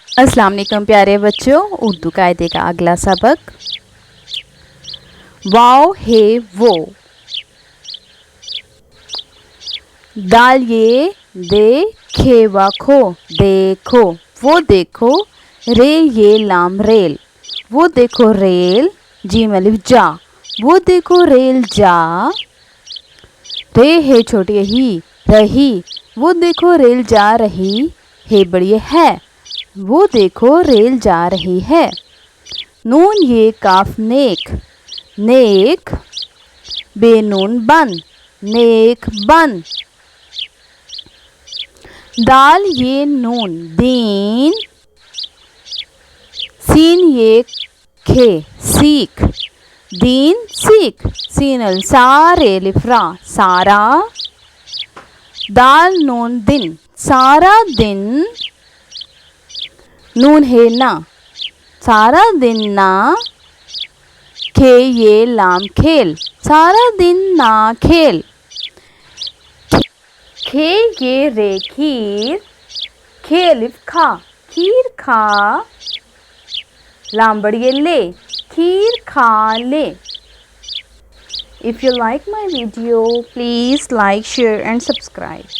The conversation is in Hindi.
अस्सलाम वालेकुम प्यारे बच्चों, उर्दू कायदे का अगला सबक वाओ है वो। दाल ये दे खेवा खो देखो वो देखो। रे ये लाम रेल वो देखो रेल। जीम अलिफ जा वो देखो रेल जा। रे है छोटी ही रही वो देखो रेल जा रही। है बड़ी है वो देखो रेल जा रही है। नून ये काफ नेक नेक। बेनून बन नेक बन। दाल ये नून दीन। सीन ये खे सीख दीन सीख। सीनल सारे लिफ्रा सारा। दाल नून दिन सारा दिन। नून है ना सारा दिन ना। खे ये लाम खेल सारा दिन ना खेल। खे ये रे खीर खेलिफ खा खीर खा। लाम बड़िए ले खीर खा ले। If you like my video, please like, share and subscribe.